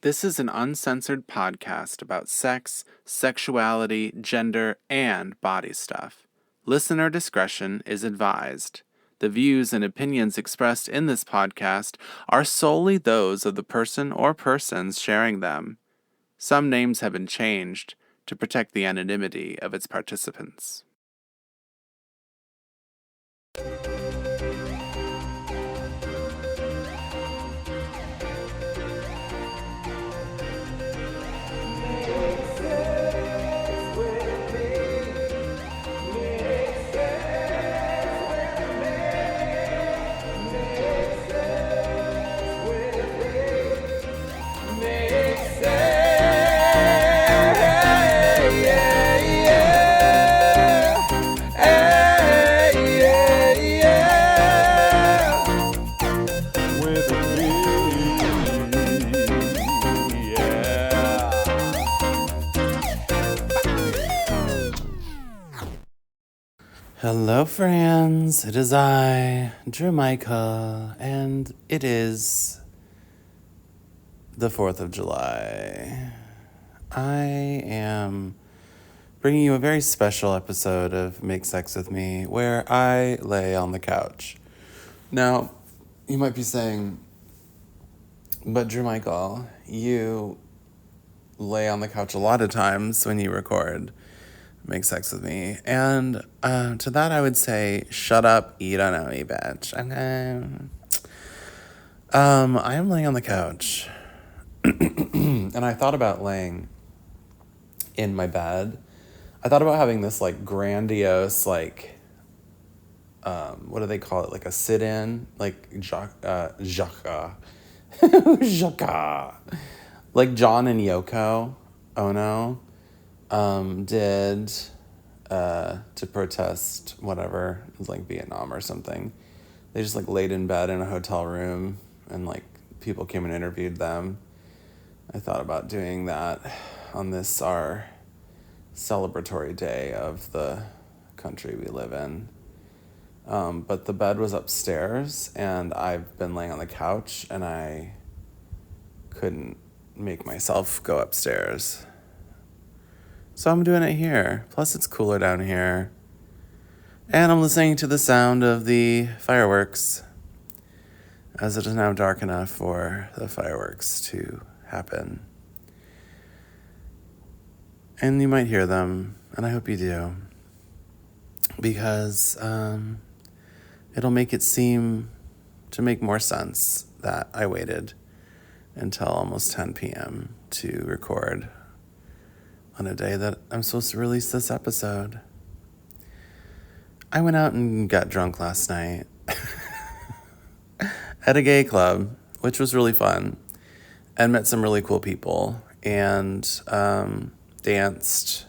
This is an uncensored podcast about sex, sexuality, gender, and body stuff. Listener discretion is advised. The views and opinions expressed in this podcast are solely those of the person or persons sharing them. Some names have been changed to protect the anonymity of its participants. Hello, friends. It is I, Drew Micah, and it is the 4th of July. I am bringing you a very special episode of Make Sex With Me where I lay on the couch. Now, you might be saying, but Drew Michael, you lay on the couch a lot of times when you record Make Sex With Me. And to that I would say, shut up, you don't know me, bitch. Okay. I am laying on the couch. And I thought about laying in my bed. I thought about having this like grandiose, like, what do they call it? Like a sit-in, like Jaka. Jaka. Like John and Yoko Ono did to protest whatever. It was like Vietnam or something. They just like laid in bed in a hotel room and like people came and interviewed them. I thought about doing that on this, our celebratory day of the country we live in. But the bed was upstairs and I've been laying on the couch and I couldn't make myself go upstairs. So I'm doing it here. Plus it's cooler down here. And I'm listening to the sound of the fireworks, as it is now dark enough for the fireworks to happen. And you might hear them, and I hope you do, because it'll make it seem to make more sense that I waited until almost 10 p.m. to record on a day that I'm supposed to release this episode. I went out and got drunk last night at a gay club, which was really fun, and met some really cool people, and danced.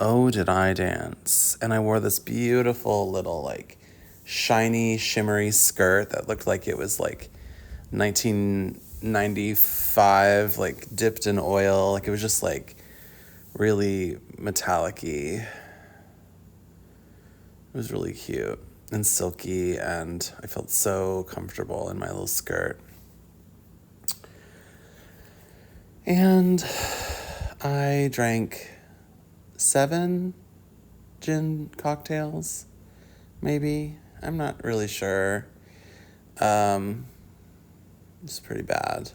Oh, did I dance? And I wore this beautiful little, like, shiny, shimmery skirt that looked like it was, like, 1995, like, dipped in oil. Like, it was just, like, really metallic-y. It was really cute and silky, and I felt so comfortable in my little skirt. And I drank 7 gin cocktails, maybe. I'm not really sure. It's pretty bad.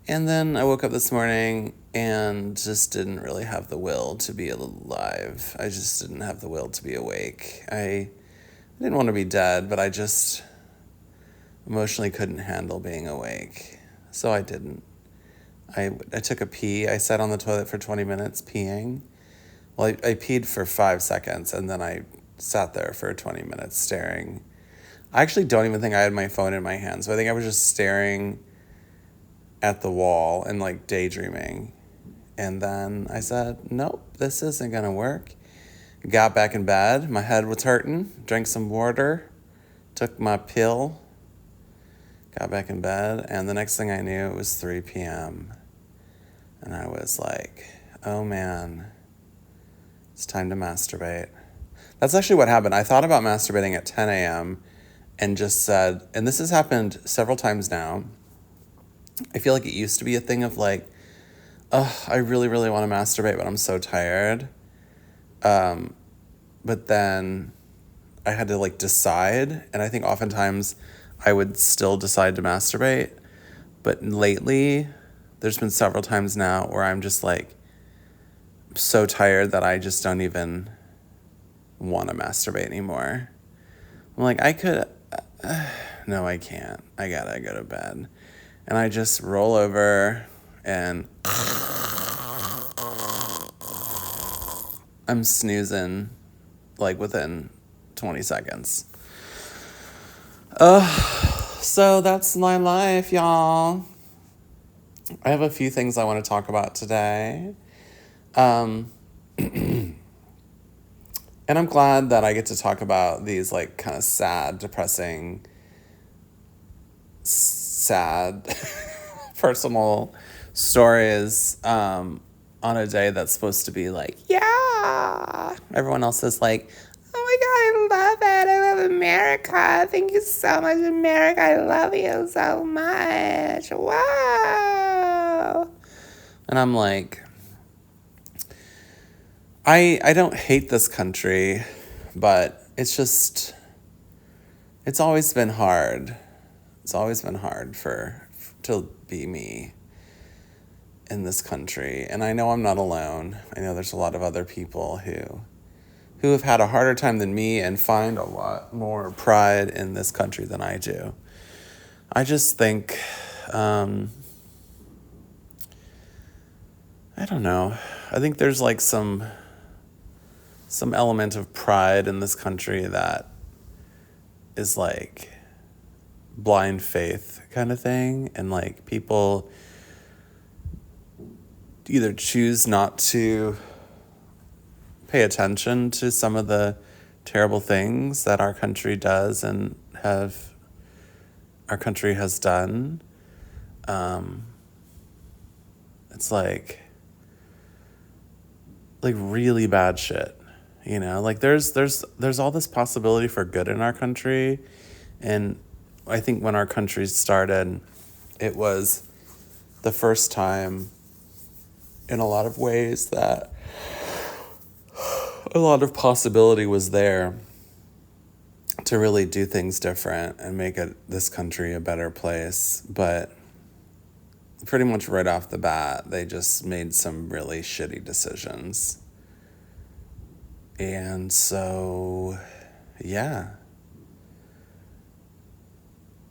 And then I woke up this morning and just didn't really have the will to be alive. I just didn't have the will to be awake. I didn't want to be dead, but I just emotionally couldn't handle being awake. So I didn't. I took a pee. I sat on the toilet for 20 minutes peeing. Well, I peed for 5 seconds, and then I sat there for 20 minutes staring. I actually don't even think I had my phone in my hand, so I think I was just staring at the wall and like daydreaming. And then I said, nope, this isn't gonna work. Got back in bed, my head was hurting, drank some water, took my pill, got back in bed, and the next thing I knew, it was 3 p.m. And I was like, oh man, it's time to masturbate. That's actually what happened. I thought about masturbating at 10 a.m. and just said, and this has happened several times now, I feel like it used to be a thing of like, oh, I really, really want to masturbate, but I'm so tired. But then I had to like decide, and I think oftentimes I would still decide to masturbate. But lately, there's been several times now where I'm just like so tired that I just don't even want to masturbate anymore. I'm like, I could, no, I can't. I gotta go to bed. And I just roll over and I'm snoozing like within 20 seconds. So that's my life, y'all. I have a few things I want to talk about today. And I'm glad that I get to talk about these like kind of sad, depressing, sad, personal stories on a day that's supposed to be like, yeah. Everyone else is like, oh my God, I love it. I love America. Thank you so much, America. I love you so much. Wow. And I'm like, I don't hate this country, but it's always been hard. It's always been hard to be me in this country. And I know I'm not alone. I know there's a lot of other people who have had a harder time than me and find a lot more pride in this country than I do. I just think, I don't know. I think there's like some element of pride in this country that is like blind faith kind of thing. And like people either choose not to pay attention to some of the terrible things that our country does and our country has done. It's like really bad shit. You know, like there's all this possibility for good in our country. And I think when our country started, it was the first time in a lot of ways that a lot of possibility was there to really do things different and make this country a better place. But pretty much right off the bat, they just made some really shitty decisions. And so, yeah,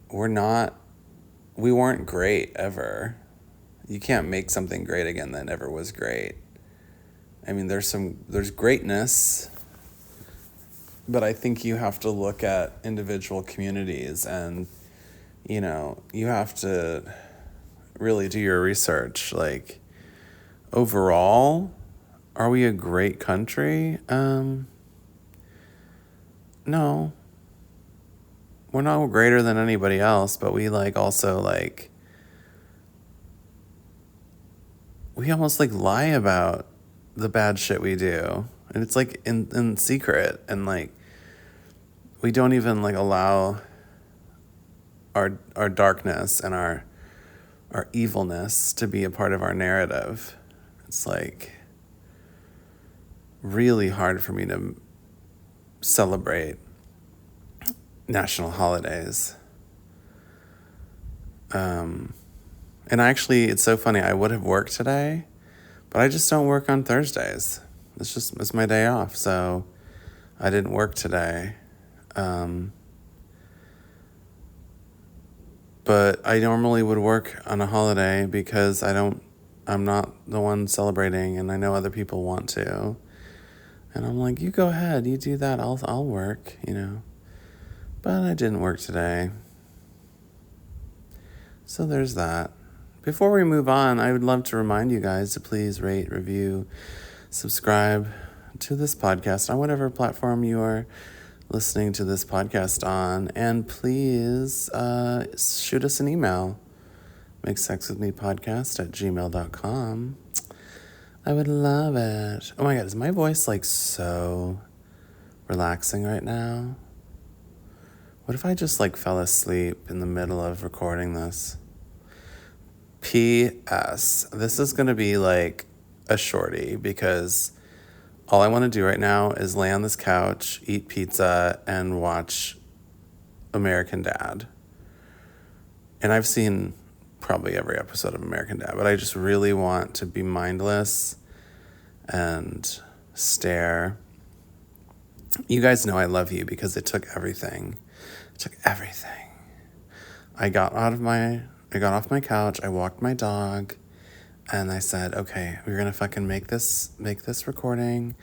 we weren't great ever. You can't make something great again that never was great. I mean, there's greatness, but I think you have to look at individual communities and, you know, you have to really do your research. Like, overall, are we a great country? No. We're not greater than anybody else, but we also we almost lie about the bad shit we do. And it's in secret, and we don't even allow our darkness and our evilness to be a part of our narrative. It's really hard for me to celebrate national holidays. And it's so funny, I would have worked today, but I just don't work on Thursdays. It's my day off, so I didn't work today. But I normally would work on a holiday because I'm not the one celebrating, and I know other people want to. And I'm like, you go ahead, you do that, I'll work, you know. But I didn't work today. So there's that. Before we move on, I would love to remind you guys to please rate, review, subscribe to this podcast on whatever platform you are listening to this podcast on. And please shoot us an email, makesexwithmepodcast@gmail.com. I would love it. Oh my God, is my voice so relaxing right now? What if I just fell asleep in the middle of recording this? P.S. This is going to be like a shorty because all I want to do right now is lay on this couch, eat pizza, and watch American Dad. And I've seen probably every episode of American Dad, but I just really want to be mindless and stare. You guys know I love you because it took everything. It took everything. I got off my couch, I walked my dog, and I said, okay, we're gonna fucking make this recording.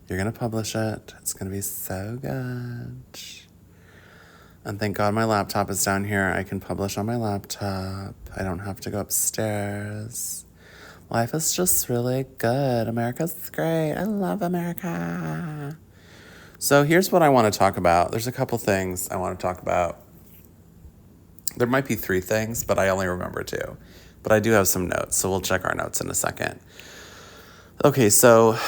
You're gonna publish it. It's gonna be so good. And thank God my laptop is down here. I can publish on my laptop. I don't have to go upstairs. Life is just really good. America's great. I love America. So here's what I want to talk about. There's a couple things I want to talk about. There might be 3 things, but I only remember 2. But I do have some notes, so we'll check our notes in a second. Okay, so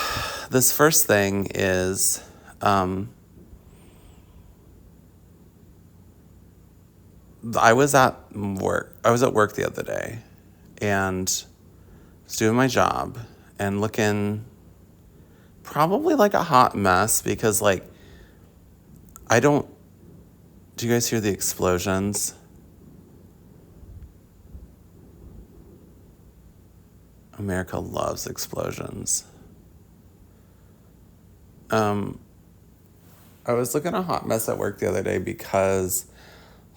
this first thing is I was at work the other day and was doing my job and looking probably like a hot mess because do you guys hear the explosions? America loves explosions. I was looking a hot mess at work the other day because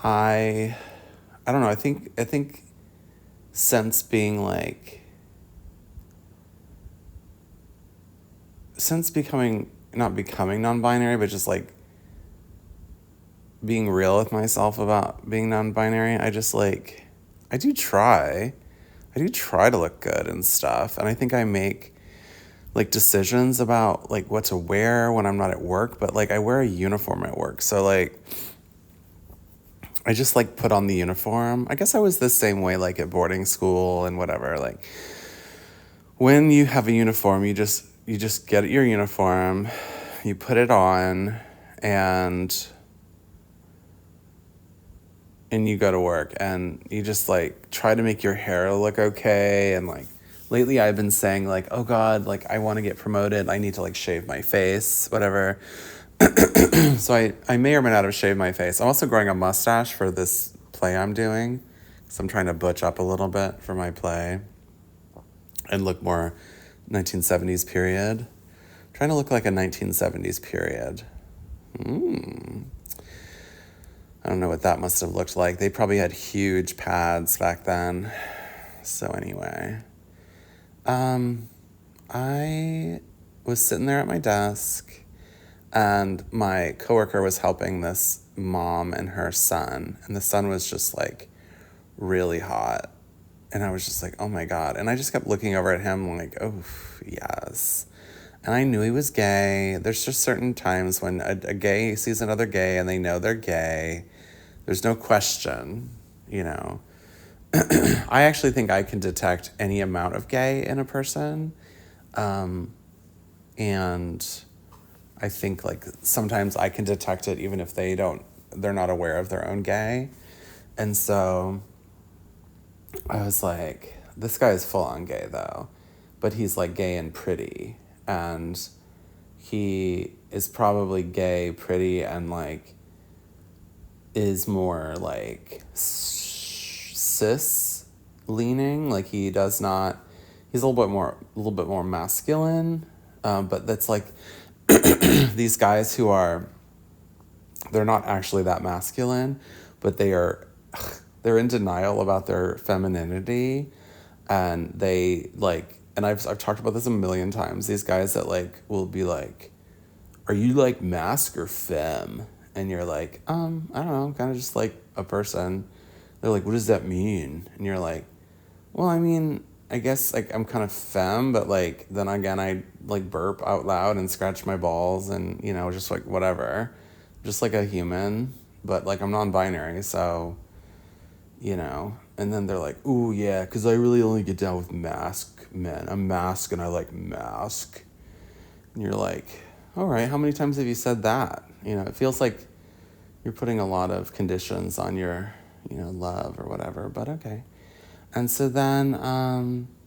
I don't know, I think since not becoming non-binary, but just like being real with myself about being non-binary, I do try to look good and stuff. And I think I make like decisions about like what to wear when I'm not at work, but like I wear a uniform at work. So like I just like put on the uniform. I guess I was the same way like at boarding school and whatever. Like when you have a uniform, you just get your uniform, you put it on, and you go to work, and you just like try to make your hair look okay. And like lately I've been saying like, oh God, like I want to get promoted. I need to like shave my face, whatever. So I may or may not have shaved my face. I'm also growing a mustache for this play I'm doing. So I'm trying to butch up a little bit for my play and look more 1970s period. I'm trying to look like a 1970s period. I don't know what that must have looked like. They probably had huge pads back then. So anyway, I was sitting there at my desk, and my coworker was helping this mom and her son, and the son was just like really hot. And I was just like, oh my God. And I just kept looking over at him like, oh, yes. And I knew he was gay. There's just certain times when a gay sees another gay and they know they're gay. There's no question, you know. I actually think I can detect any amount of gay in a person. And I think like sometimes I can detect it even if they're not aware of their own gay. And so I was like, this guy is full on gay though, but he's like gay and pretty, and he is probably gay, pretty, and like is more like cis leaning. Like he's a little bit more masculine, but that's like these guys they're not actually that masculine, but they're in denial about their femininity, and they like, and I've talked about this a million times, these guys that like will be like, are you like masc or femme? And you're like, I don't know, I'm kind of just like a person. They're like, what does that mean? And you're like, well, I mean, I guess like I'm kind of femme, but like then again I like burp out loud and scratch my balls and, you know, just like whatever. Just like a human, but like I'm non-binary, so, you know. And then they're like, ooh, yeah, because I really only get down with masc men. I'm masc and I like masc. And you're like, all right, how many times have you said that? You know, it feels like you're putting a lot of conditions on your, you know, love or whatever, but okay. And so then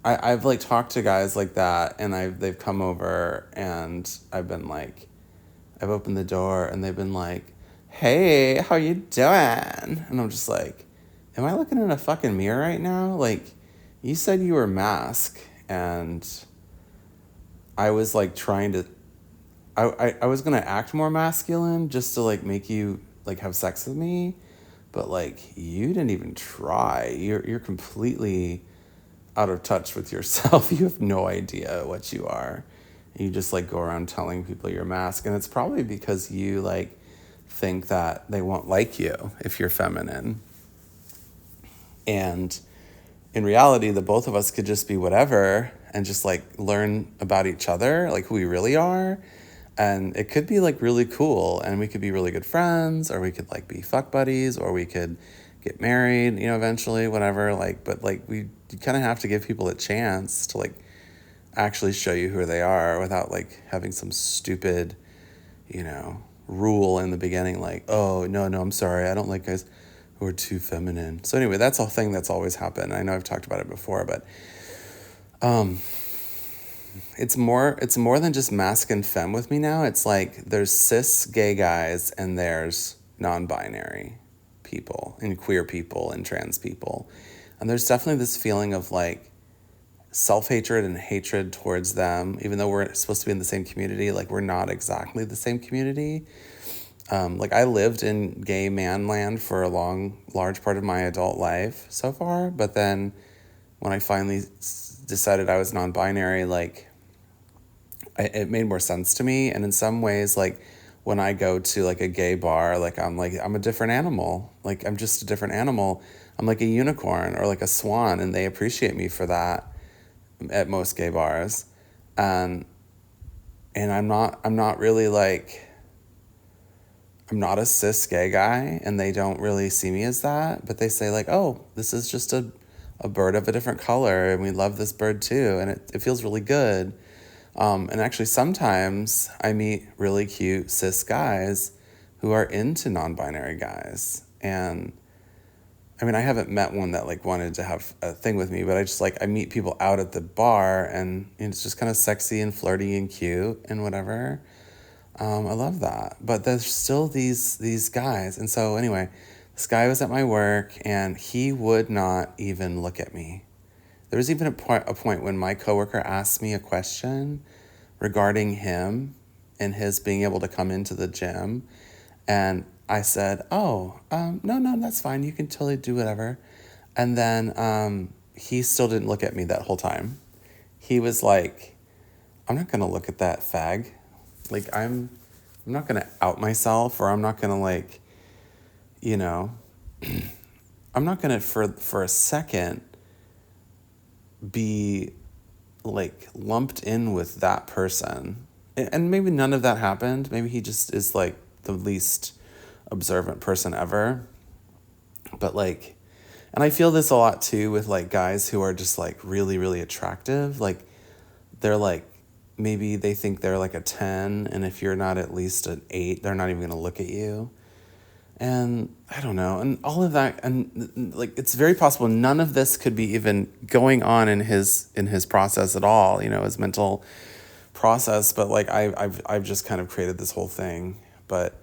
I've like talked to guys like that, and they've come over, and I've been like, I've opened the door, and they've been like, "Hey, how you doing?" And I'm just like, am I looking in a fucking mirror right now? Like, you said you were masked, and I was like trying to, I was gonna act more masculine just to like make you like have sex with me, but like you didn't even try. You're completely out of touch with yourself. You have no idea what you are. You just like go around telling people you're masked, and it's probably because you like think that they won't like you if you're feminine. And in reality, the both of us could just be whatever and just like learn about each other, like who we really are. And it could be like really cool, and we could be really good friends, or we could like be fuck buddies, or we could get married, you know, eventually, whatever. Like, but like you kind of have to give people a chance to like actually show you who they are without like having some stupid, you know, rule in the beginning, like, oh, no, I'm sorry, I don't like guys who are too feminine. So anyway, that's a thing that's always happened. I know I've talked about it before, but it's more than just masc and femme with me now. It's like there's cis gay guys, and there's non-binary people, and queer people, and trans people. And there's definitely this feeling of like self-hatred and hatred towards them, even though we're supposed to be in the same community. Like, we're not exactly the same community. Like, I lived in gay man land for a large part of my adult life so far, but then when I finally decided I was non-binary, like, it made more sense to me. And in some ways, like, when I go to like a gay bar, like I'm a different animal. Like, I'm just a different animal. I'm like a unicorn or like a swan, and they appreciate me for that at most gay bars. And I'm not really like, I'm not a cis gay guy, and they don't really see me as that, but they say like, oh, this is just a bird of a different color, and we love this bird too, and it feels really good. And actually sometimes I meet really cute cis guys who are into non-binary guys. And I mean, I haven't met one that like wanted to have a thing with me, but I just like, I meet people out at the bar, and it's just kind of sexy and flirty and cute and whatever. I love that. But there's still these guys. And so anyway, this guy was at my work, and he would not even look at me. There was even a point when my coworker asked me a question regarding him and his being able to come into the gym. And I said, oh, no, that's fine. You can totally do whatever. And then he still didn't look at me that whole time. He was like, I'm not going to look at that fag. Like, I'm not going to out myself, or I'm not going to like, you know, I'm not going to for a second be like lumped in with that person. And maybe none of that happened. Maybe he just is like the least observant person ever. But like, and I feel this a lot too with like guys who are just like really, really attractive. Like, they're like, maybe they think they're like a 10, and if you're not at least an 8, they're not even gonna look at you. And I don't know, and all of that, and like, it's very possible none of this could be even going on in his process at all, you know, his mental process. But like, I've just kind of created this whole thing, but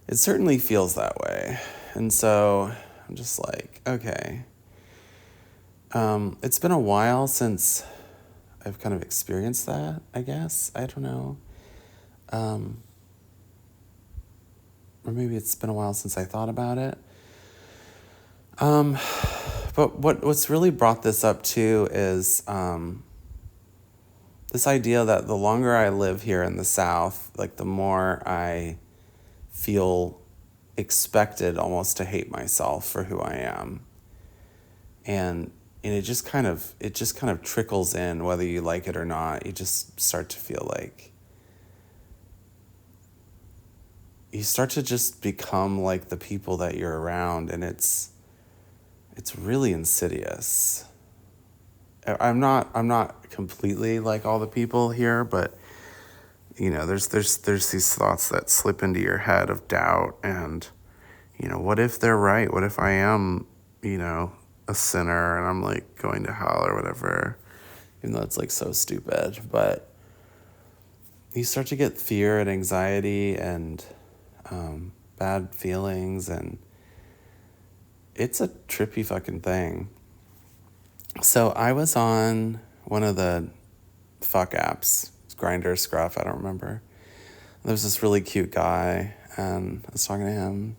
it certainly feels that way. And so I'm just like, okay, it's been a while since I've kind of experienced that, I guess. I don't know. Or maybe it's been a while since I thought about it. But what's really brought this up too is this idea that the longer I live here in the South, like, the more I feel expected almost to hate myself for who I am. And it just kind of trickles in, whether you like it or not. You just start to feel like you start to just become like the people that you're around, and it's really insidious. I'm not completely like all the people here, but you know, there's these thoughts that slip into your head of doubt, and what if they're right? What if I am, a sinner and I'm like going to hell or whatever? Even though it's like so stupid. But you start to get fear and anxiety and bad feelings, and it's a trippy fucking thing. So I was on one of the fuck apps, Grindr, Scruff, I don't remember. There was this really cute guy, and I was talking to him,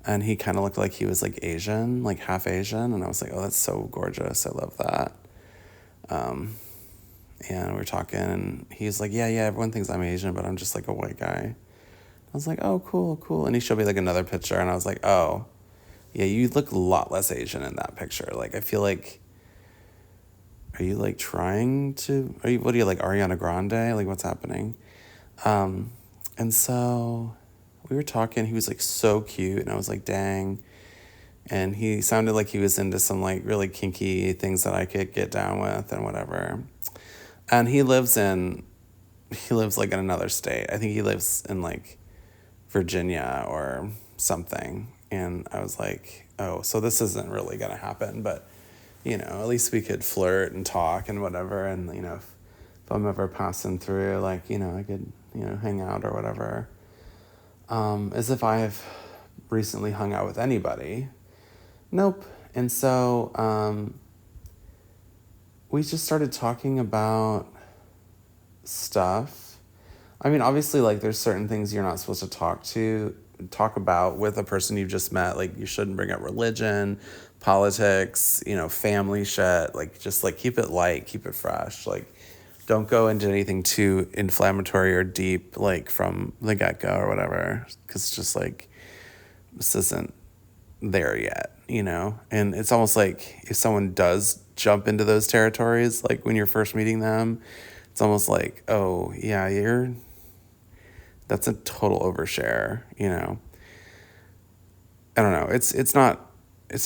and he kind of looked like he was like Asian, like half Asian, and I was like, oh, that's so gorgeous, I love that. And we were talking, and he's like, yeah, everyone thinks I'm Asian, but I'm just like a white guy. I was like, oh, cool. And he showed me like another picture, and I was like, oh, yeah, you look a lot less Asian in that picture. Like, I feel like, are you like trying to, what are you like, Ariana Grande? Like, what's happening? And so we were talking, he was like so cute, and I was like, dang. And he sounded like he was into some like really kinky things that I could get down with and whatever. And he lives like in another state. I think he lives in like Virginia or something. And I was like, oh, so this isn't really going to happen. But, at least we could flirt and talk and whatever. And, if I'm ever passing through, like, I could, hang out or whatever. As if I've recently hung out with anybody. Nope. And so we just started talking about stuff. I mean, obviously, like, there's certain things you're not supposed to talk about with a person you've just met. Like, you shouldn't bring up religion, politics, family shit. Like, just, like, keep it light, keep it fresh. Like, don't go into anything too inflammatory or deep, like, from the get-go or whatever. Because it's just, like, this isn't there yet, And it's almost like if someone does jump into those territories, like, when you're first meeting them, it's almost like, oh, yeah, that's a total overshare, I don't know. It's not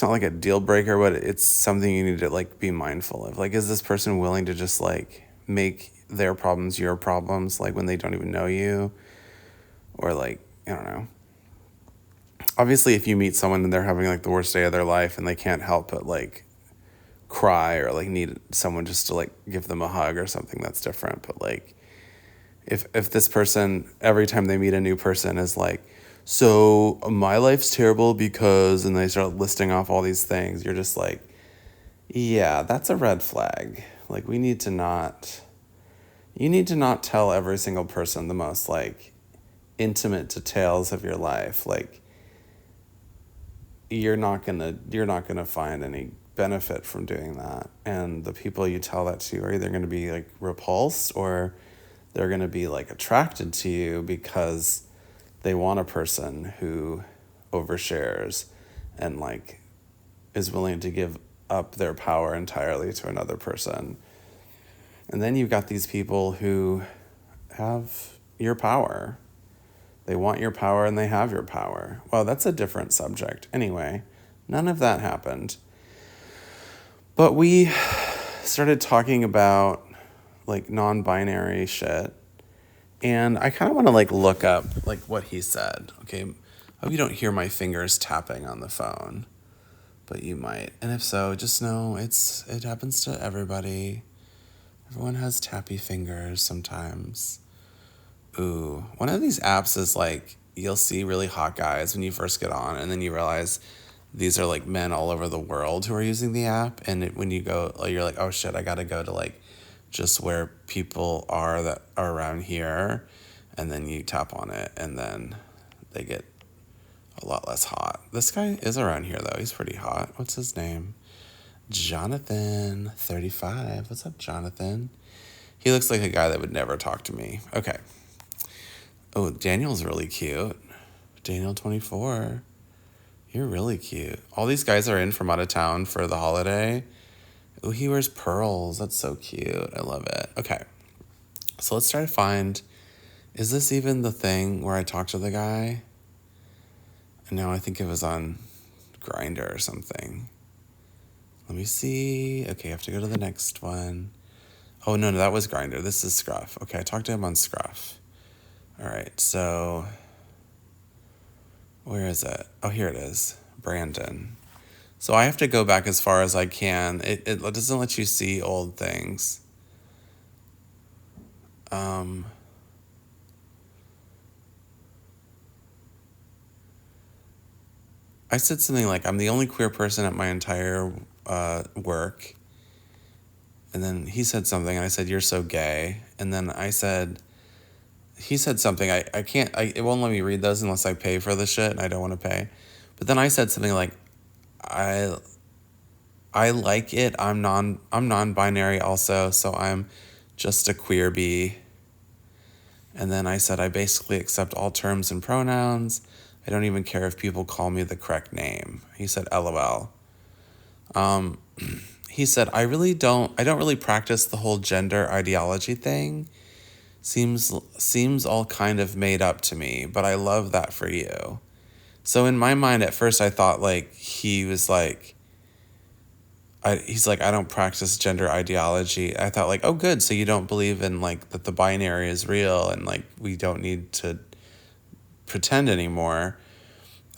like a deal breaker, but it's something you need to like be mindful of. Like, is this person willing to just like make their problems your problems, like when they don't even know you? Or like, I don't know. Obviously, if you meet someone and they're having like the worst day of their life and they can't help but like cry or like need someone just to like give them a hug or something, that's different. But like, if this person, every time they meet a new person, is like, so my life's terrible because, and they start listing off all these things, you're just like, yeah, that's a red flag. Like, you need to not tell every single person the most like intimate details of your life. Like, you're not gonna find any benefit from doing that. And the people you tell that to are either gonna be like repulsed, or they're gonna be like attracted to you because they want a person who overshares and like is willing to give up their power entirely to another person. And then you've got these people who have your power. They want your power and they have your power. Well, that's a different subject. Anyway, none of that happened. But we started talking about like non-binary shit. And I kind of want to like look up like what he said. Okay, I hope you don't hear my fingers tapping on the phone, but you might. And if so, just know it happens to everybody. Everyone has tappy fingers sometimes. Ooh, one of these apps is like, you'll see really hot guys when you first get on, and then you realize these are like men all over the world who are using the app. And when you go, you're like, oh shit, I gotta go to like just where people are that are around here. And then you tap on it, and then they get a lot less hot. This guy is around here though. He's pretty hot. What's his name? Jonathan, 35. What's up, Jonathan? He looks like a guy that would never talk to me. Okay. Oh, Daniel's really cute. Daniel, 24. You're really cute. All these guys are in from out of town for the holiday. Oh, he wears pearls. That's so cute. I love it. Okay. So let's try to find, is this even the thing where I talked to the guy? No, I think it was on Grindr or something. Let me see. Okay, I have to go to the next one. Oh, no, that was Grindr. This is Scruff. Okay, I talked to him on Scruff. All right, so Where is it? Oh, here it is. Brandon. So I have to go back as far as I can. It doesn't let you see old things. I said something like, I'm the only queer person at my entire work. And then he said something, and I said, you're so gay. And then he said something, I can't, it won't let me read those unless I pay for the shit, and I don't want to pay. But then I said something like, I like it. I'm non-binary also, so I'm just a queer bee. And then I said, I basically accept all terms and pronouns. I don't even care if people call me the correct name. He said, LOL. He said, I don't really practice the whole gender ideology thing. Seems all kind of made up to me, but I love that for you. So in my mind, at first I thought like he was like, he's like, I don't practice gender ideology. I thought like, oh good, so you don't believe in like that the binary is real and like we don't need to pretend anymore.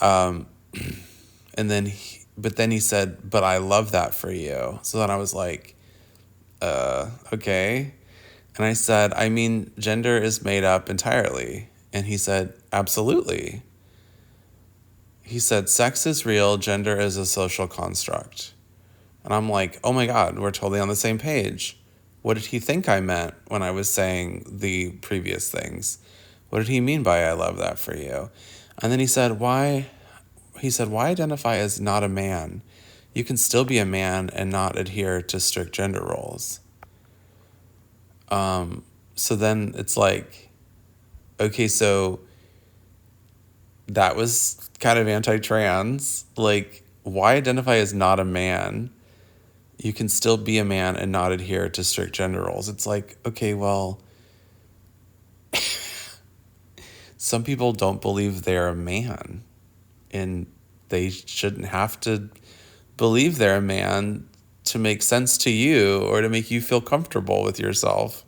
And then but then he said, but I love that for you. So then I was like, okay. And I said, I mean, gender is made up entirely. And he said, absolutely. He said, sex is real, gender is a social construct. And I'm like, oh my God, we're totally on the same page. What did he think I meant when I was saying the previous things? What did he mean by I love that for you? And then he said, why identify as not a man? You can still be a man and not adhere to strict gender roles. So then it's like, okay, so that was kind of anti-trans. Like, why identify as not a man? You can still be a man and not adhere to strict gender roles. It's like, okay, well, some people don't believe they're a man, and they shouldn't have to believe they're a man to make sense to you or to make you feel comfortable with yourself.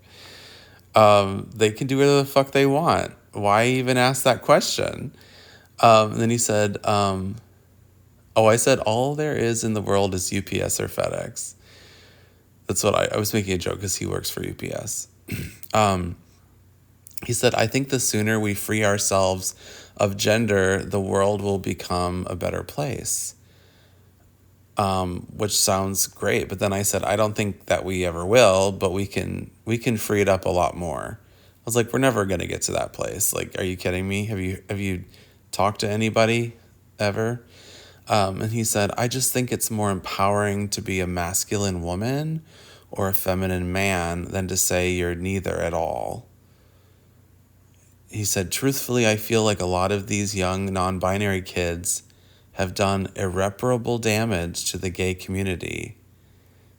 They can do whatever the fuck they want. Why even ask that question? And then he said, I said, all there is in the world is UPS or FedEx. That's what I was making a joke because he works for UPS. He said, I think the sooner we free ourselves of gender, the world will become a better place. Which sounds great. But then I said, I don't think that we ever will, but we can free it up a lot more. I was like, we're never going to get to that place. Like, are you kidding me? Have you talked to anybody ever? And he said, I just think it's more empowering to be a masculine woman or a feminine man than to say you're neither at all. He said, truthfully, I feel like a lot of these young non-binary kids have done irreparable damage to the gay community.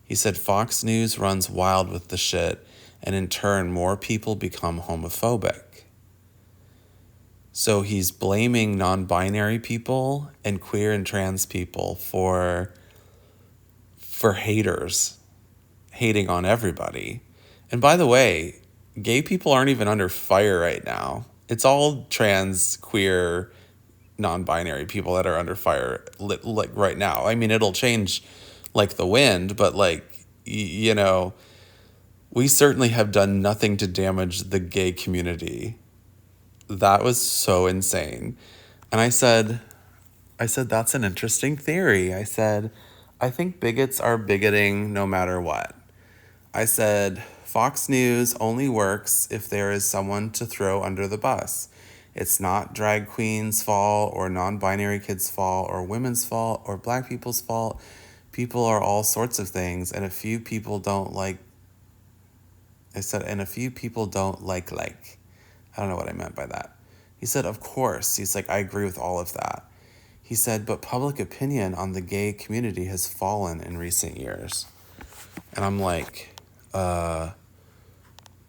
He said, Fox News runs wild with the shit, and in turn, more people become homophobic. So he's blaming non-binary people and queer and trans people for haters, hating on everybody. And by the way, gay people aren't even under fire right now. It's all trans, queer, non-binary people that are under fire like right now. I mean, it'll change like the wind, but like, you know, we certainly have done nothing to damage the gay community. That was so insane. And I said, that's an interesting theory. I said, I think bigots are bigoting no matter what. I said, Fox News only works if there is someone to throw under the bus. It's not drag queens' fault or non-binary kids' fault or women's fault or black people's fault. People are all sorts of things, and a few people don't like. I said, and a few people don't like. I don't know what I meant by that. He said, of course. He's like, I agree with all of that. He said, but public opinion on the gay community has fallen in recent years. And I'm like, but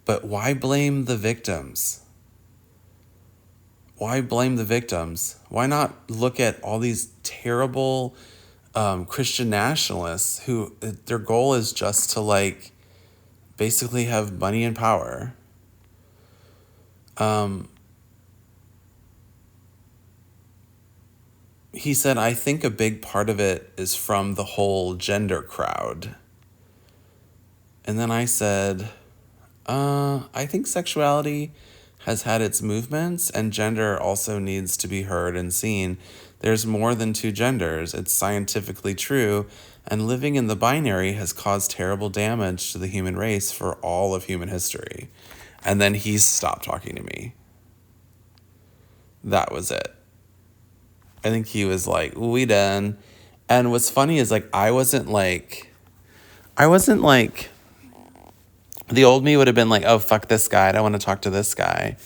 why blame the victims? Why blame the victims? Why not look at all these terrible Christian nationalists who their goal is just to like basically have money and power? he said, I think a big part of it is from the whole gender crowd. And then I said, I think sexuality has had its movements, and gender also needs to be heard and seen. There's more than two genders. It's scientifically true, and living in the binary has caused terrible damage to the human race for all of human history. And then he stopped talking to me. That was it. I think he was like, we done. And what's funny is like, I wasn't like, the old me would have been like, oh, fuck this guy. I don't want to talk to this guy.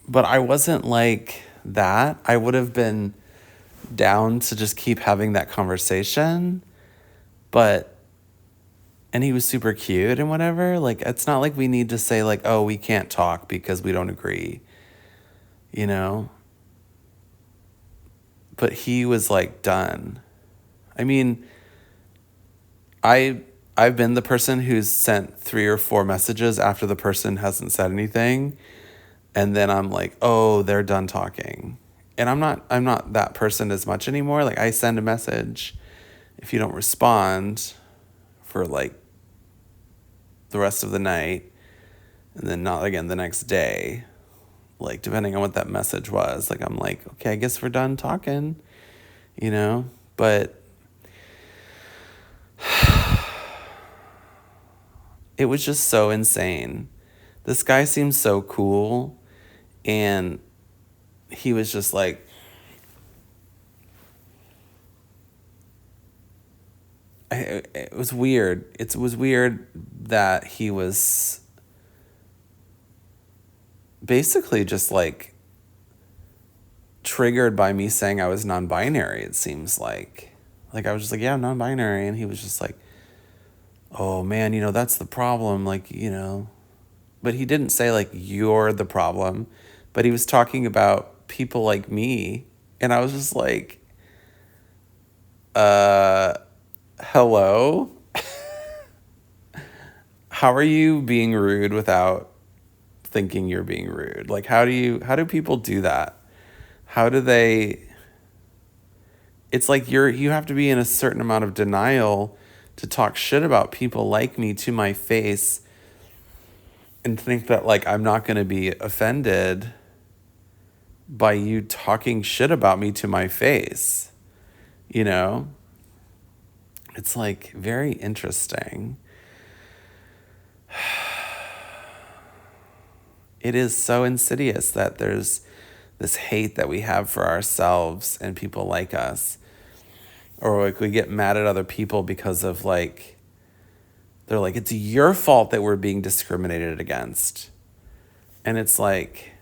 But I wasn't like that. I would have been down to just keep having that conversation. And he was super cute and whatever. Like, it's not like we need to say like, oh, we can't talk because we don't agree, you know? But he was like done. I mean, I've been the person who's sent 3 or 4 messages after the person hasn't said anything, and then I'm like, oh, they're done talking. And I'm not that person as much anymore. Like, I send a message. If you don't respond for like the rest of the night, and then not again the next day, like depending on what that message was, like I'm like, okay, I guess we're done talking, you know? But it was just so insane. This guy seemed so cool, and he was just like, it was weird. It was weird that he was basically just like triggered by me saying I was non-binary, it seems like. Like I was just like, yeah, I'm non-binary, and he was just like, oh man, you know, that's the problem, like, you know. But he didn't say like you're the problem, but he was talking about people like me, and I was just like, hello? How are you being rude without thinking you're being rude? Like how do people do that? How do they? It's like you have to be in a certain amount of denial to talk shit about people like me to my face and think that like I'm not going to be offended by you talking shit about me to my face. You know? It's like very interesting. It is so insidious that there's this hate that we have for ourselves and people like us. Or like we get mad at other people because of like, they're like, it's your fault that we're being discriminated against. And it's like,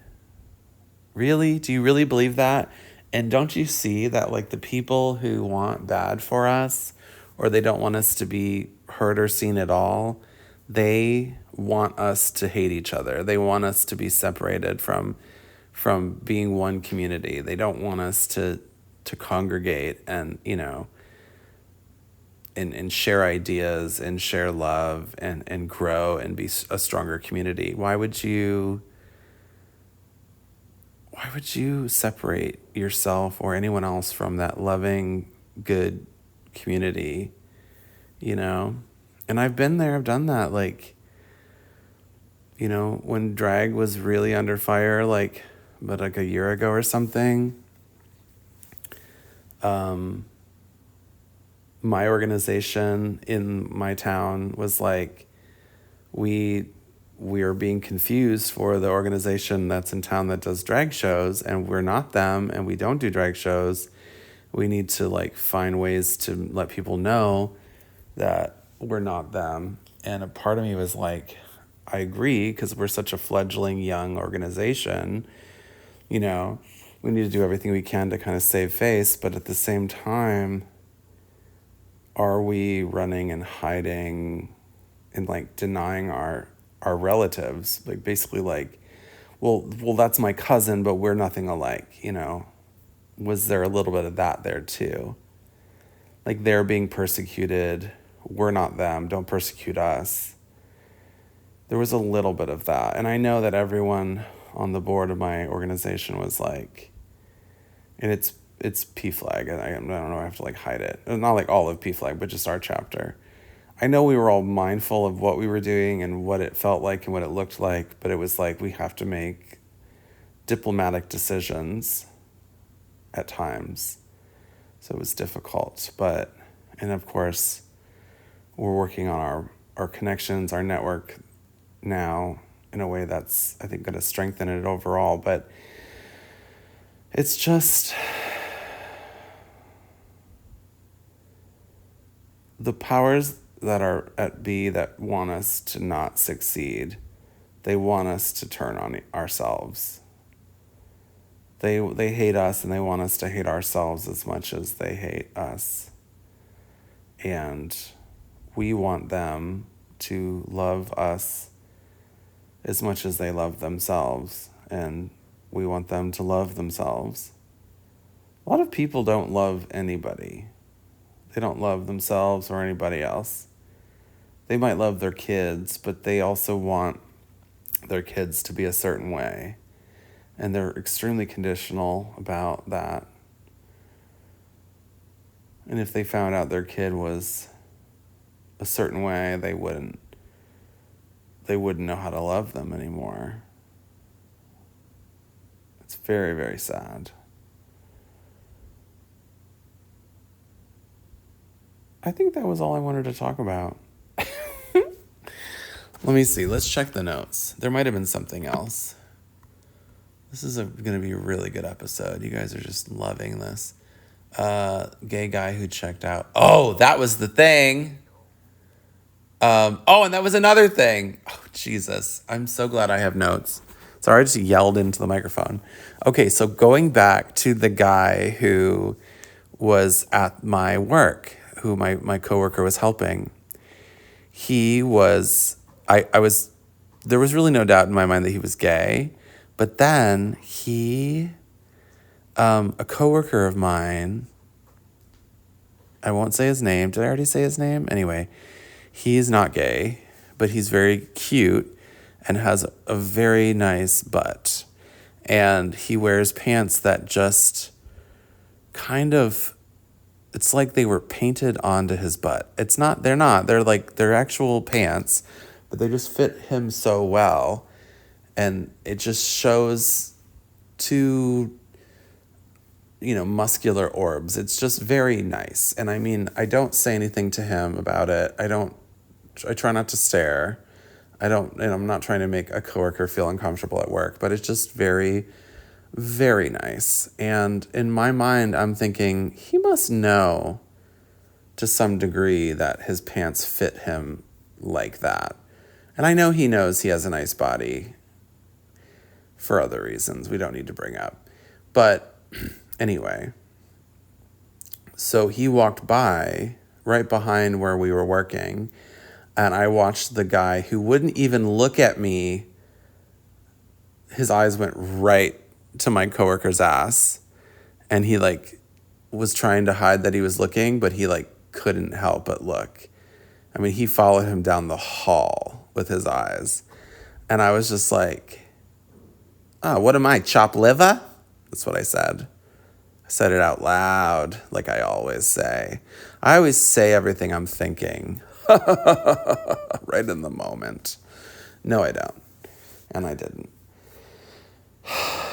really? Do you really believe that? And don't you see that like the people who want bad for us, or they don't want us to be heard or seen at all, they want us to hate each other. They want us to be separated from being one community. They don't want us to congregate and, you know, and share ideas and share love and grow and be a stronger community. Why would you separate yourself or anyone else from that loving, good community, you know? And I've been there, I've done that. Like, you know, when drag was really under fire, like a year ago or something, my organization in my town was like, we are being confused for the organization that's in town that does drag shows, and we're not them, and we don't do drag shows. We need to like find ways to let people know that we're not them. And a part of me was like, I agree, because we're such a fledgling young organization, you know, we need to do everything we can to kind of save face, but at the same time, are we running and hiding and like denying our relatives? Like basically like, well, that's my cousin, but we're nothing alike, you know? Was there a little bit of that there too? Like they're being persecuted, we're not them, don't persecute us. There was a little bit of that. And I know that everyone on the board of my organization was like, and it's PFLAG, and I don't know, I have to like hide it. Not like all of PFLAG, but just our chapter. I know we were all mindful of what we were doing and what it felt like and what it looked like, but it was like we have to make diplomatic decisions at times. So it was difficult, and of course, we're working on our connections, our network now in a way that's, I think, going to strengthen it overall. But it's just the powers that are at B that want us to not succeed. They want us to turn on ourselves. They hate us, and they want us to hate ourselves as much as they hate us. And we want them to love us as much as they love themselves. And we want them to love themselves. A lot of people don't love anybody. They don't love themselves or anybody else. They might love their kids, but they also want their kids to be a certain way. And they're extremely conditional about that. And if they found out their kid was a certain way, they wouldn't know how to love them anymore. It's very, very sad. I think that was all I wanted to talk about. Let me see. Let's check the notes. There might have been something else. This is going to be a really good episode. You guys are just loving this. Gay guy who checked out. Oh, that was the thing. And that was another thing. Oh, Jesus. I'm so glad I have notes. Sorry, I just yelled into the microphone. Okay, so going back to the guy who was at my work, who my coworker was helping. He was, there was really no doubt in my mind that he was gay. But then a coworker of mine, I won't say his name. Did I already say his name? Anyway, he's not gay, but he's very cute and has a very nice butt. And he wears pants that just kind of, it's like they were painted onto his butt. They're actual pants, but they just fit him so well. And it just shows two, muscular orbs. It's just very nice. And I mean, I don't say anything to him about it. I try not to stare. I'm not trying to make a coworker feel uncomfortable at work, but it's just very, very nice. And in my mind, I'm thinking he must know to some degree that his pants fit him like that. And I know he knows he has a nice body for other reasons we don't need to bring up. But anyway, so he walked by right behind where we were working, and I watched the guy who wouldn't even look at me. His eyes went right to my coworker's ass, and he was trying to hide that he was looking, but he couldn't help but look. I mean, he followed him down the hall with his eyes, and I was just like, oh, what am I, chopped liver? That's what I said. I said it out loud, like I always say. I always say everything I'm thinking. Right in the moment. No, I don't. And I didn't.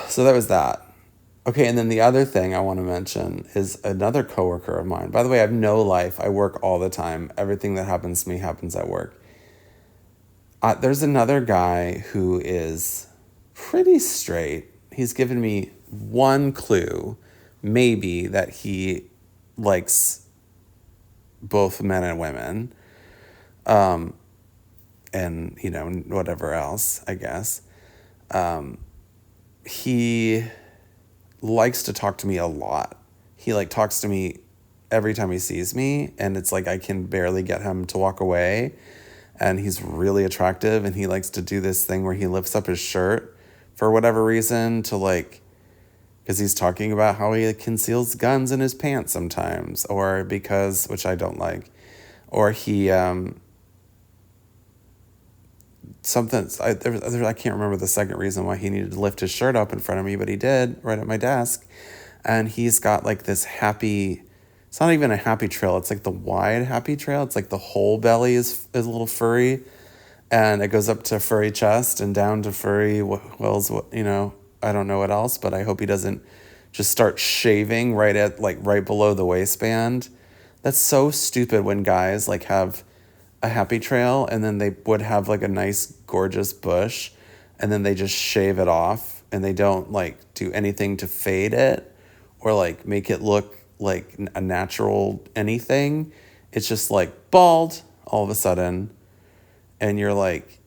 So that was that. Okay, and then the other thing I want to mention is another coworker of mine. By the way, I have no life. I work all the time. Everything that happens to me happens at work. There's another guy who is pretty straight. He's given me one clue, maybe, that he likes both men and women. And, whatever else, I guess. He likes to talk to me a lot. He talks to me every time he sees me, and it's like I can barely get him to walk away. And he's really attractive, and he likes to do this thing where he lifts up his shirt for whatever reason because he's talking about how he conceals guns in his pants sometimes, or which I don't like, or he, I can't remember the second reason why he needed to lift his shirt up in front of me, but he did right at my desk. And he's got like this happy, it's not even a happy trail. It's like the wide happy trail. It's like the whole belly is a little furry, and it goes up to furry chest and down to furry wells, I don't know what else, but I hope he doesn't just start shaving right below the waistband. That's so stupid when guys like have a happy trail and then they would have like a nice gorgeous bush and then they just shave it off and they don't like do anything to fade it or like make it look like a natural anything. It's just like bald all of a sudden. And you're like,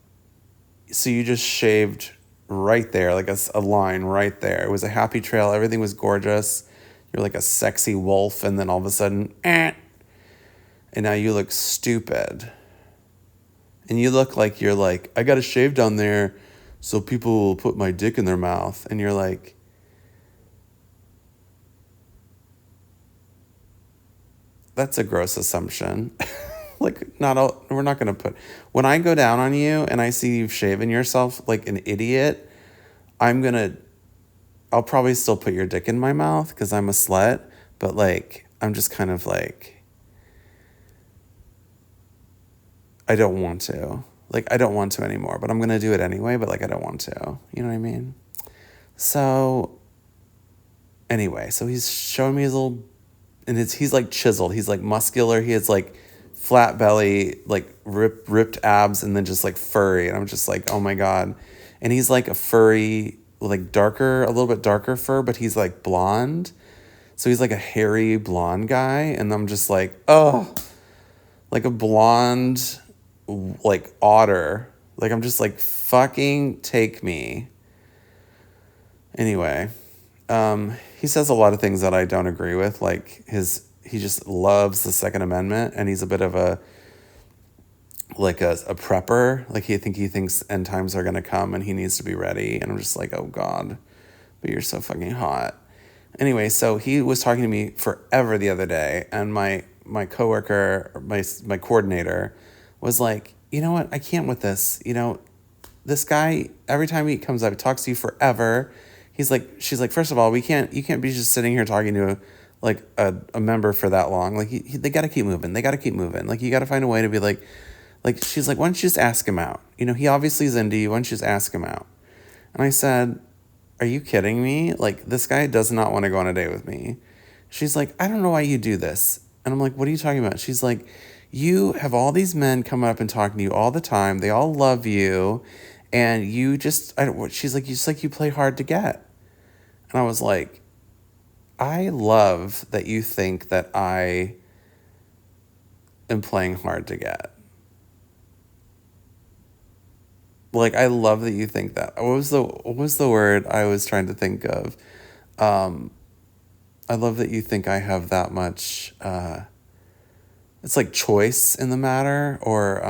so you just shaved right there, like a line right there. It was a happy trail. Everything was gorgeous. You're like a sexy wolf. And then all of a sudden, and now you look stupid. And you look like you're like, I got a shave down there so people will put my dick in their mouth. And you're like, that's a gross assumption. Like, we're not going to put, when I go down on you and I see you've shaven yourself like an idiot, I'll probably still put your dick in my mouth because I'm a slut. But like, I'm just kind of like, I don't want to. Like, I don't want to anymore, but I'm going to do it anyway. But like, I don't want to. You know what I mean? So anyway, so he's showing me his little, and he's like chiseled. He's like muscular. He has like flat belly, like ripped abs, and then just like furry. And I'm just like, oh my God. And he's like a furry, like a little bit darker fur, but he's like blonde. So he's like a hairy blonde guy. And I'm just like, oh, like a blonde, like otter. Like, I'm just like, fucking take me. Anyway, he says a lot of things that I don't agree with. Like he just loves the Second Amendment, and he's a bit of a prepper. Like he thinks end times are gonna come and he needs to be ready. And I'm just like, oh God, but you're so fucking hot. Anyway, so he was talking to me forever the other day, and my coworker, my coordinator, was like, you know what, I can't with this. This guy, every time he comes up, he talks to you forever. She's like, first of all, you can't be just sitting here talking to a member for that long. Like they got to keep moving. Like you got to find a way to be like she's like, why don't you just ask him out? He obviously is into you. Why don't you just ask him out? And I said, are you kidding me? Like, this guy does not want to go on a date with me. She's like, I don't know why you do this. And I'm like, what are you talking about? She's like, you have all these men come up and talking to you all the time. They all love you. And you just, she's like, you play hard to get. And I was like, I love that you think that I am playing hard to get. Like, I love that you think that. What was the word I was trying to think of? I love that you think I have that much, it's like choice in the matter, or,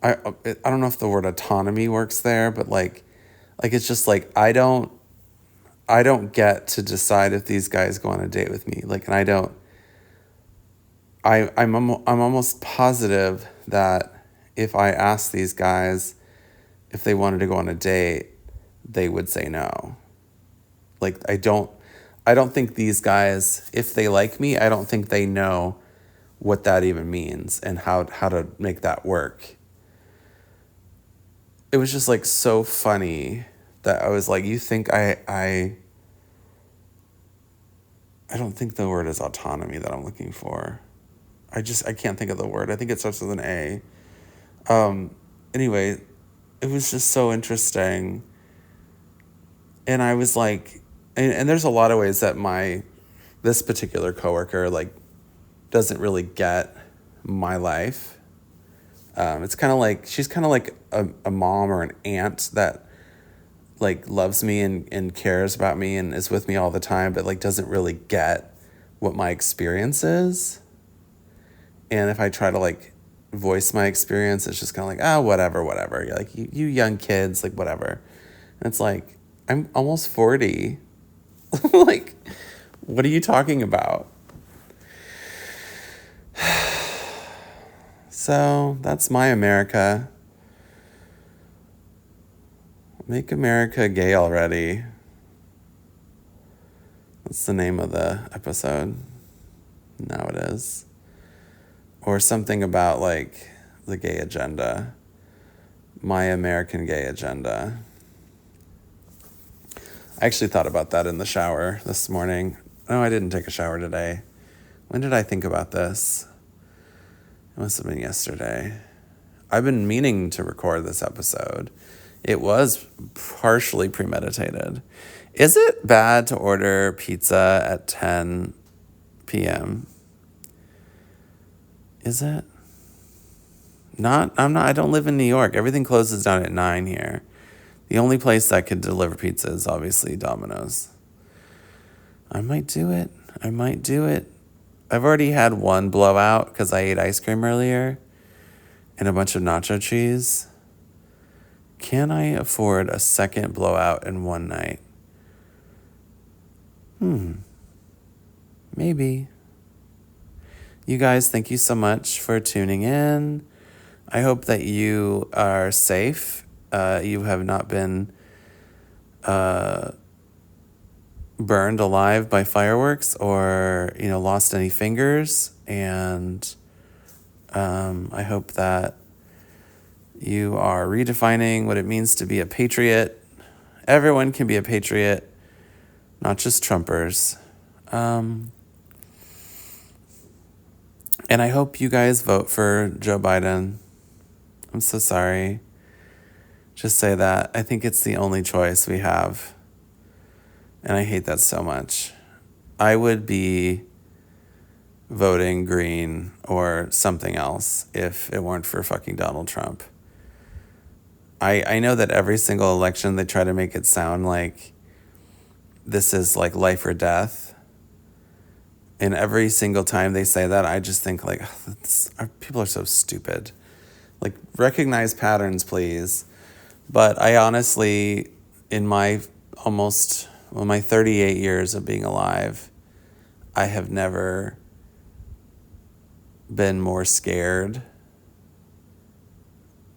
I don't know if the word autonomy works there, but like it's just like I don't get to decide if these guys go on a date with me. Like, and I'm almost positive that if I asked these guys if they wanted to go on a date, they would say no. Like, I don't think these guys, if they like me, I don't think they know what that even means and how to make that work. It was just like so funny that I was like, you think I don't think the word is autonomy that I'm looking for. I can't think of the word. I think it starts with an A. Anyway, it was just so interesting. And I was like, and there's a lot of ways that this particular coworker like doesn't really get my life. It's kind of like, she's kind of like a mom or an aunt that like loves me and cares about me and is with me all the time, but like doesn't really get what my experience is. And if I try to like voice my experience, it's just kind of like, whatever. You're like, you young kids, like whatever. And it's like, I'm almost 40. Like, what are you talking about? So that's my America. Make America gay already. That's the name of the episode. Now it is. Or something about like the gay agenda. My American Gay Agenda. I actually thought about that in the shower this morning. No, I didn't take a shower today. When did I think about this? It must have been yesterday. I've been meaning to record this episode. It was partially premeditated. Is it bad to order pizza at 10 p.m.? Is it? I don't live in New York. Everything closes down at 9 here. The only place that could deliver pizza is obviously Domino's. I might do it. I've already had one blowout because I ate ice cream earlier and a bunch of nacho cheese. Can I afford a second blowout in one night? Maybe. You guys, thank you so much for tuning in. I hope that you are safe. You have not been burned alive by fireworks or, lost any fingers. And I hope that you are redefining what it means to be a patriot. Everyone can be a patriot, not just Trumpers. And I hope you guys vote for Joe Biden. I'm so sorry. Just say that. I think it's the only choice we have. And I hate that so much. I would be voting green or something else if it weren't for fucking Donald Trump. I know that every single election they try to make it sound like this is like life or death. And every single time they say that, I just think like, people are so stupid. Like, recognize patterns, please. But I honestly, in my 38 years of being alive, I have never been more scared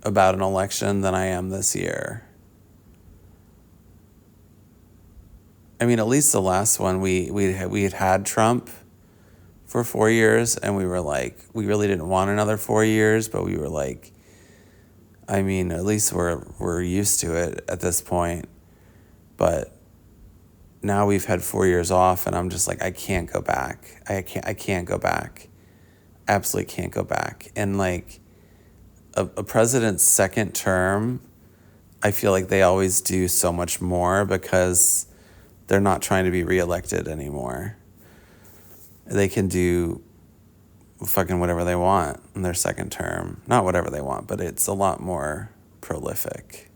about an election than I am this year. I mean, at least the last one, we had Trump for 4 years, and we were like, we really didn't want another 4 years, but we were like, I mean, at least we're used to it at this point. But now we've had 4 years off, and I'm just like, I can't go back. I can't go back. Absolutely can't go back. And like a president's second term, I feel like they always do so much more because they're not trying to be reelected anymore. They can do fucking whatever they want in their second term. Not whatever they want, but it's a lot more prolific.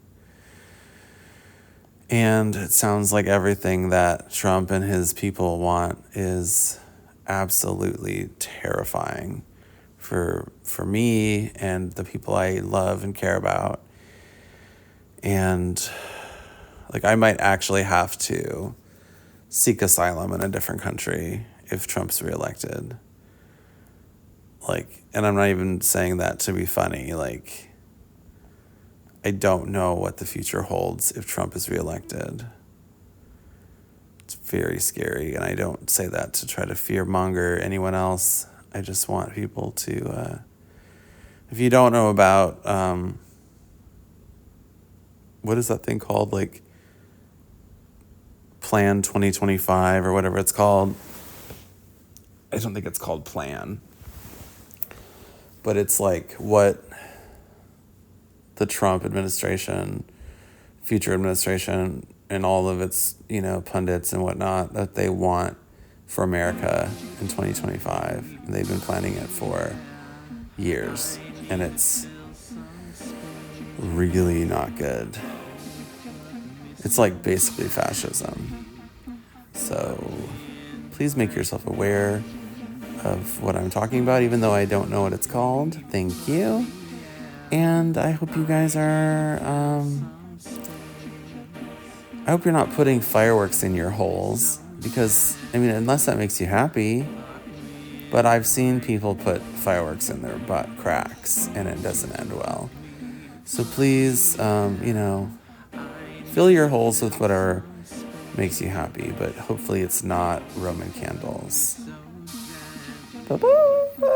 And it sounds like everything that Trump and his people want is absolutely terrifying for me and the people I love and care about. And like, I might actually have to seek asylum in a different country if Trump's reelected. Like, and I'm not even saying that to be funny. Like, I don't know what the future holds if Trump is reelected. It's very scary, and I don't say that to try to fearmonger anyone else. I just want people to, if you don't know about, what is that thing called? Like, Plan 2025 or whatever it's called. I don't think it's called Plan. But it's like what the Trump administration, future administration, and all of its, pundits and whatnot, that they want for America in 2025. And they've been planning it for years. And it's really not good. It's like basically fascism. So please make yourself aware of what I'm talking about, even though I don't know what it's called. Thank you. And I hope you guys are, I hope you're not putting fireworks in your holes, because, unless that makes you happy, but I've seen people put fireworks in their butt cracks, and it doesn't end well. So please, fill your holes with whatever makes you happy, but hopefully it's not Roman candles. Bye-bye.